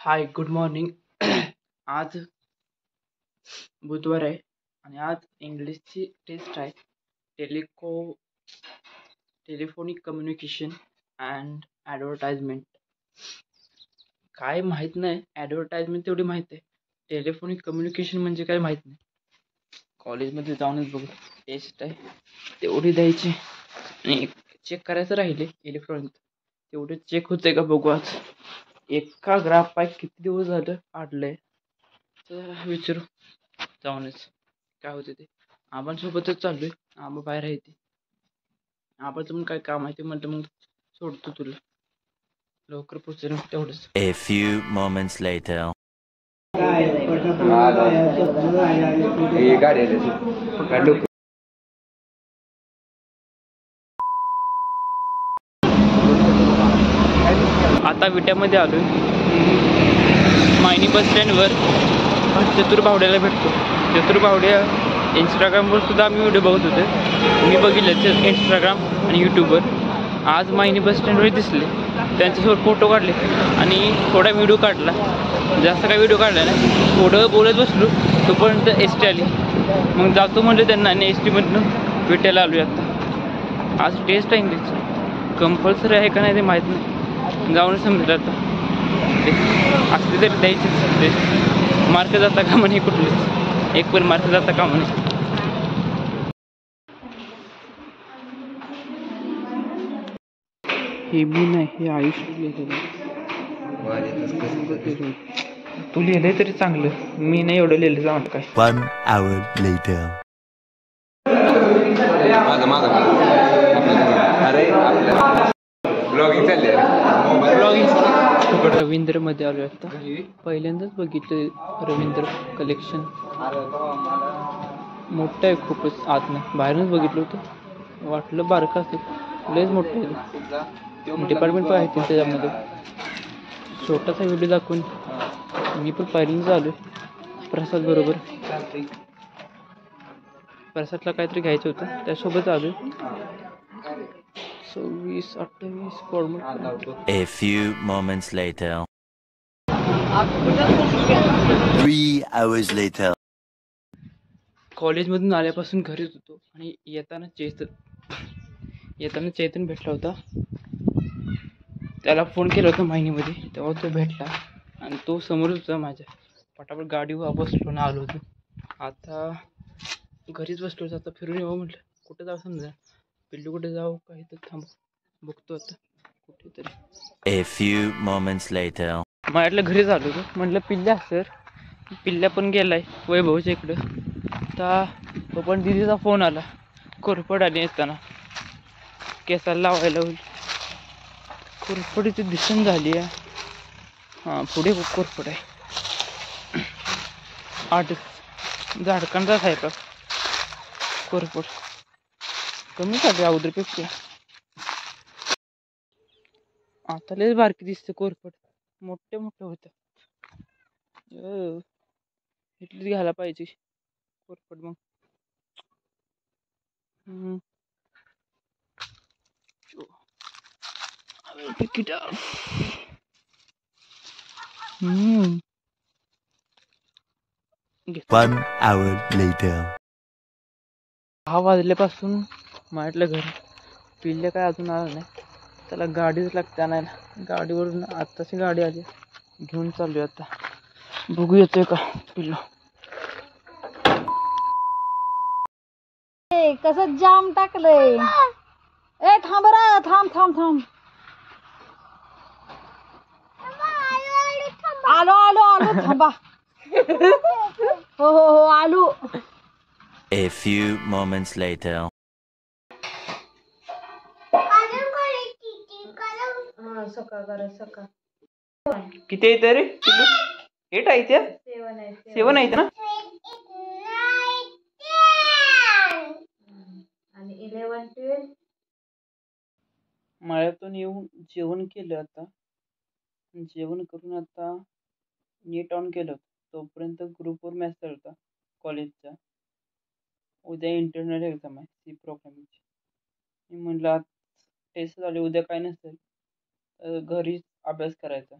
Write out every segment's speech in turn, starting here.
Hi good morning. आज बुधवार आहे आणि आज इंग्लिशची टेस्ट आहे. Telephonic communication and advertisement. काय माहीत नाही. ॲडव्हर्टाइजमेंट तेवढी माहीत आहे. टेलिफोनिक कम्युनिकेशन म्हणजे काय माहीत नाही. कॉलेजमध्ये जाऊनच बघू. टेस्ट आहे तेवढी द्यायची आणि चेक करायचं राहिले इलेक्ट्रॉनिक. तेवढे चेक होते का बघू. आज एका ग्राफ पाय किती दिवस झालं काढलंय तर विचारू जाऊनच काय होते ते. आबांसोबतच चाललोय. आबा बाहेर आहे ते. आबाचं पण काय काम आहे ते म्हणतं मग सोडतो तुला लवकर पोचेल तेवढंच. A few moments later. आता विट्यामध्ये आलोय. मायनी बस स्टँडवर चतुर भावड्याला भेटतो. चतुर भावड्या इंस्टाग्रामवर सुद्धा आम्ही व्हिडिओ बघत होते. मी बघितलं इंस्टाग्राम आणि यूट्यूबवर. आज मायनी बस स्टँडवर दिसले. त्यांच्यासोबत फोटो काढले आणि थोडा व्हिडिओ काढला. जास्त काही व्हिडिओ काढला नाही. थोडं बोलत बसलो तोपर्यंत एस टी आली. मग जातो म्हटलं त्यांना आणि एस टीमधनं विट्याला आलो. आता आज टेस्ट आहे इंग्लिशची. कंपल्सरी आहे का नाही ते माहीत नाही. जाऊन समजेल आता. असली तरी द्यायचीच टेस्ट. मार्क जाता का म्हणे कुठलेच. एक पण मार्क जाता का म्हणे. हे मी नाही, हे आयुष्य लिहिलेलं. तू लिहिलंय तरी चांगलं. मी नाही एवढं लिहिलं जाऊन काय. 1 hour later. रवींद्र मध्ये आलो आता. पहिल्यांदाच बघितलं रवींद्र कलेक्शन. मोठं आहे खूपच. आतनं बाहेरूनच बघितलं होतं. वाटलं बारका असेल. लयच मोठं आहे. डिपार्टमेंट पण आहे त्याच्यामध्ये. छोटासा व्हिडिओ दाखवून मी पण पहिल्यांदाच आलो. प्रसाद बरोबर. प्रसादला काहीतरी घ्यायचं होतं त्यासोबत आलो. 26-28 format. A few moments later. 3 hours later. कॉलेजमधून आल्यापासून घरीच होतो आणि येताना चैतन भेटला होता. त्याला फोन केला होता माहिनीमध्ये. तेव्हा तो भेटला आणि तो समोरच होता माझ्या. पटापट गाडीवर बसलो ना आलो होतो. आता घरीच बसलो. आता फिरून येऊ म्हटलं. कुठं जाऊ समजा. पिल्लू कुठे जाऊ का इथं थांब बघतो आता कुठेतरी. A few moments later. माझ्यातलं घरी झालो होतो. म्हटलं पिल्ल्या सर. पिल्ल्या पण गेलाय वैभवच्या इकडं. आता तो पण दिदीचा फोन आला. कोरफड आली येताना केसाला लावायला होईल. कोरफडीची दिसून झाली आहे. हां पुढे कोरफड आहे. 8 झाडकांचाच आहे का कोरफड. कमी झाली अगोदरपेक्षा. आता लयच बारकी दिसते कोरफड. मोठे होतं. इथलीच घ्यायला पाहिजे कोरफड मग. One hour later. 6 वाजल्यापासून माझ्यातलं घर. पिल्ल्या काय अजून आला नाही. त्याला गाडीच लागते नाही. गाडीवरून आत्ताची गाडी आली. घेऊन चाललोय आता. बघू येतोय का पिल्लू. कसं जाम टाकलंय. ए थांब रे. थांब. आलो थांबा. हो आलो. A few moments later. सकाळ. किती येते रे पिल्लू. 8 आहे त्या 7 आहेत ना. आणि 11, 12. मळ्यातून येऊन जेवण केलं. आता जेवण करून आता नेट ऑन केलं. तोपर्यंत ग्रुपवर मेसेज होता कॉलेजचा. उद्या इंटरनल एक्झाम आहे सी प्रोग्रामिंगची. मी म्हटलं आज टेस्ट झाली. उद्या काय नसेल घरीच अभ्यास करायचा.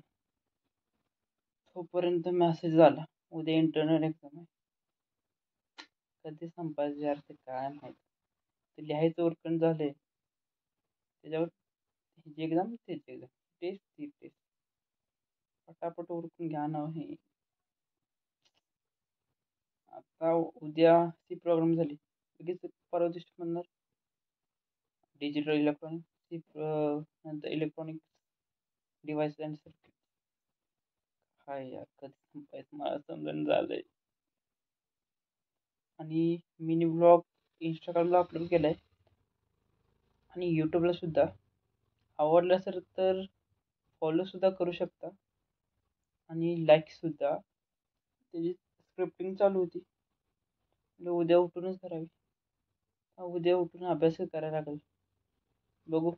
तोपर्यंत मेसेज आला उद्या इंटरनल एक्झाम आहे. कधी संपायचं यार ते काय माहित. ते लिहायचं उरकून झालंय त्याच्यावर ही एक्झाम तेच एक्झाम टेस्ट ती टेस्ट पटापट उरकून घ्या ना हे. आता उद्या ती प्रोग्राम झाली लगेच परवा दिवशी म्हणणार डिजिटल इलेक्ट्रॉनिक ती नंतर इलेक्ट्रॉनिक डिव्हाइस अँड सर्किट. हाय यार कधी संपायचं मला समजून झालंय. आणि मिनी ब्लॉग इंस्टाग्रामला अपलोड केलाय आणि यूट्यूबला सुद्धा. आवडलं असेल तर फॉलो सुद्धा करू शकता आणि लाईक सुद्धा. त्याची स्क्रिप्टिंग चालू होती म्हणजे उद्या उठूनच करावी. उद्या उठून अभ्यास करायला लागेल. बघू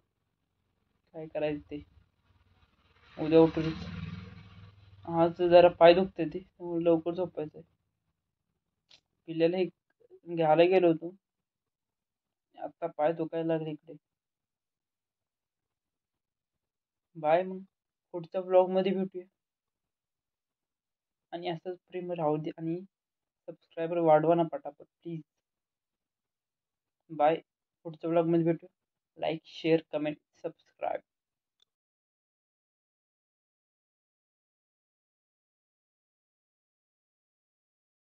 काय करायचं ते उद्या उठूनच. आज जरा पाय दुखते ते त्यामुळे लवकर झोपायचं आहे. पिल्ल्याला एक घ्यायला गेलो होतो आता पाय दुखायला लागले इकडे. बाय मग पुढच्या ब्लॉगमध्ये भेटूया. आणि असंच प्रेम राहू दे आणि सबस्क्रायबर वाढवा ना पटापट प्लीज. बाय पुढच्या ब्लॉगमध्ये भेटूया. Like share comment subscribe.